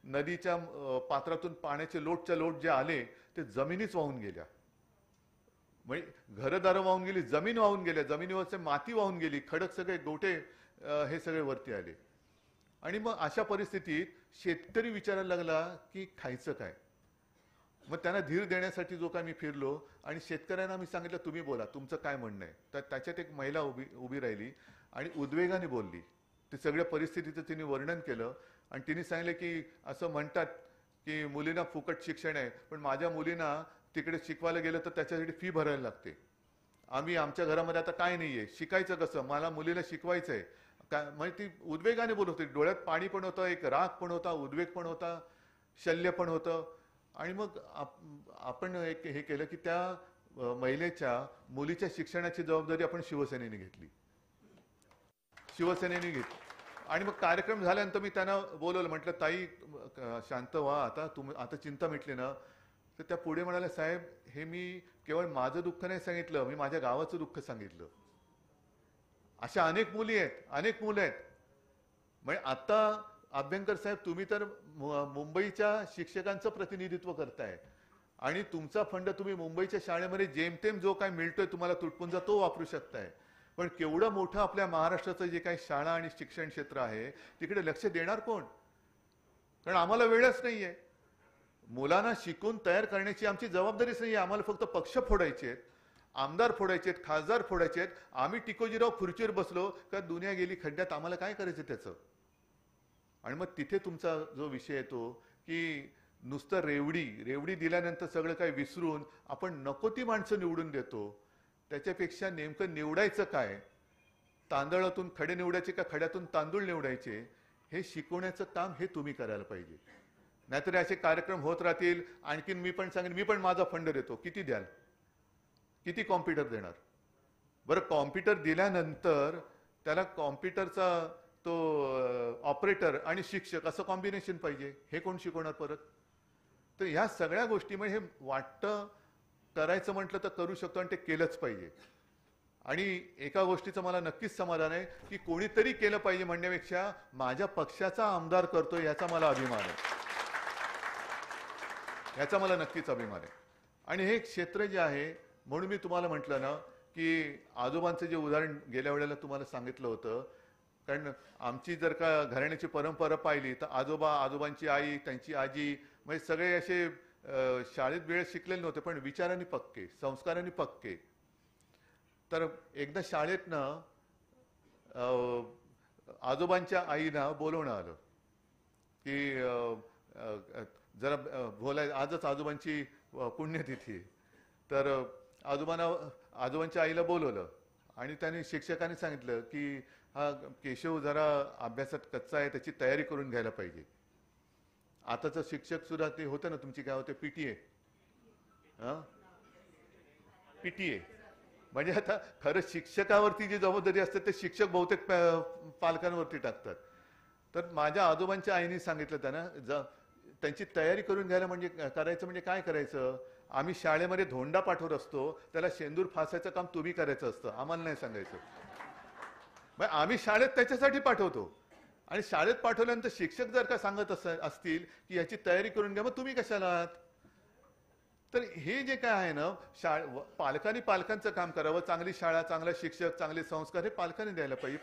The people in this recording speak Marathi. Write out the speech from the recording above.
नदीच्या पात्रातून पाण्याचे लोटच्या लोट जे आले ते जमिनीच वाहून गेल्या. म्हणजे घरदारं वाहून गेली, जमीन वाहून गेल्या, जमिनीवरचे माती वाहून गेली, खडक सगळे गोटे हे सगळे वरती आले. आणि मग अशा परिस्थितीत शेतकरी विचारायला लागला की खायचं काय. मग त्यांना धीर देण्यासाठी जो काय मी फिरलो आणि शेतकऱ्यांना मी सांगितलं तुम्ही बोला, तुमचं काय म्हणणं आहे. तर त्याच्यात एक महिला उभी राहिली आणि उद्वेगाने बोलली. ते सगळ्या परिस्थितीचं तिने वर्णन केलं आणि तिने सांगितलं की असं म्हणतात की मुलींना फुकट शिक्षण आहे, पण माझ्या मुलींना तिकडे शिकवायला गेलं तर त्याच्यासाठी फी भरायला लागते. आम्ही आमच्या घरामध्ये आता काय नाहीये, शिकायचं कसं, मला मुलीला शिकवायचंय काय. म्हणजे ती उद्वेगाने बोलत होती, डोळ्यात पाणी पण होतं, एक राग पण होता, उद्वेग पण होता, शल्य पण होतं. आणि मग आपण एक हे केलं की त्या महिलेच्या मुलीच्या शिक्षणाची जबाबदारी आपण शिवसेनेने घेतली. आणि मग कार्यक्रम झाल्यानंतर मी त्यांना बोलवलं, म्हटलं ताई शांत व्हा, आता चिंता मिटली ना. तर त्या पुढे म्हणाल्या साहेब हे मी केवळ माझं दुःख नाही सांगितलं, मी माझ्या गावाचं दुःख सांगितलं. अशा अनेक मुली आहेत, अनेक मुलं आहेत. म्हणजे आता अभ्यंकर साहेब तुम्ही तर मुंबईच्या शिक्षकांचं प्रतिनिधित्व करताय आणि तुमचा फंड तुम्ही मुंबईच्या शाळेमध्ये जेमतेम जो काय मिळतोय तुम्हाला तुटपुंजा तो वापरू शकताय. पण केवढं मोठं आपल्या महाराष्ट्राचं जे काही शाळा आणि शिक्षण क्षेत्र आहे तिकडे लक्ष देणार कोण. कारण आम्हाला वेळच नाहीये. मुलांना शिकून तयार करण्याची आमची जबाबदारीच नाहीये. आम्हाला फक्त पक्ष फोडायचे आहेत, आमदार फोडायचे आहेत, खासदार फोडायचे आहेत. आम्ही टिकोजीराव खुर्चीवर बसलो का दुनिया गेली खड्ड्यात, आम्हाला काय करायचं त्याचं. आणि मग तिथे तुमचा जो विषय येतो की नुसतं रेवडी दिल्यानंतर सगळं काही विसरून आपण नको ती माणसं निवडून देतो. त्याच्यापेक्षा नेमकं निवडायचं काय, तांदळातून खडे निवडायचे का खड्यातून तांदूळ निवडायचे, हे शिकवण्याचं काम हे तुम्ही करायला पाहिजे. नाहीतर असे कार्यक्रम होत राहतील. आणखीन मी पण सांगेन, मी पण माझा फंड देतो, किती द्याल, किती कॉम्प्युटर देणार. बरं कॉम्प्युटर दिल्यानंतर त्याला कॉम्प्युटरचा तो ऑपरेटर आणि शिक्षक असं कॉम्बिनेशन पाहिजे, हे कोण शिकवणार परत. तर ह्या सगळ्या गोष्टी म्हणजे हे वाटतं करायचं म्हटलं तर करू शकतो आणि ते केलंच पाहिजे. आणि एका गोष्टीचं मला नक्कीच समाधान आहे की कोणीतरी केलं पाहिजे म्हणण्यापेक्षा माझ्या पक्षाचा आमदार करतोय याचा मला अभिमान आहे, याचा मला नक्कीच अभिमान आहे. आणि हे क्षेत्र जे आहे म्हणून मी तुम्हाला म्हटलं ना की आजोबांचं जे उदाहरण गेल्या वेळेला तुम्हाला सांगितलं होतं. कारण आमची जर का घराण्याची परंपरा पाहिली तर आजोबांची आई, त्यांची आजी म्हणजे सगळे असे शाळेत वेळेत शिकलेले नव्हते पण विचारांनी पक्के, संस्कारांनी पक्के. तर एकदा शाळेतनं आजोबांच्या आईना बोलवणं आलं की जरा बोलाय, आजच आजोबांची पुण्यतिथी आहे. तर आजोबांच्या आईला बोलवलं आणि त्यांनी शिक्षकांनी सांगितलं की हा केशव जरा अभ्यासात कच्चा आहे, त्याची तयारी करून घ्यायला पाहिजे. आताचं शिक्षक सुद्धा ते होतं ना तुमची काय होते, पीटीए. म्हणजे आता खरं शिक्षकावरती जी जबाबदारी असते ते शिक्षक बहुतेक पालकांवरती टाकतात. तर माझ्या आजोबांच्या आईने सांगितलं त्यांना त्यांची तयारी करून घ्यायला म्हणजे करायचं म्हणजे काय करायचं. आम्ही शाळेमध्ये धोंडा पाठवत असतो, त्याला शेंदूर फासायचं काम तुम्ही करायचं असतं, आम्हाला नाही सांगायचं. मग आम्ही शाळेत त्याच्यासाठी पाठवतो आणि शाळेत पाठवल्यानंतर शिक्षक जर का सांगत असतील की याची तयारी करून घ्या, मग तुम्ही कशाला आहात. तर हे जे काय आहे ना, पालकांनी पालकांचं काम करावं. चांगली शाळा, चांगला शिक्षक, चांगले संस्कार हे पालकांनी द्यायला पाहिजे.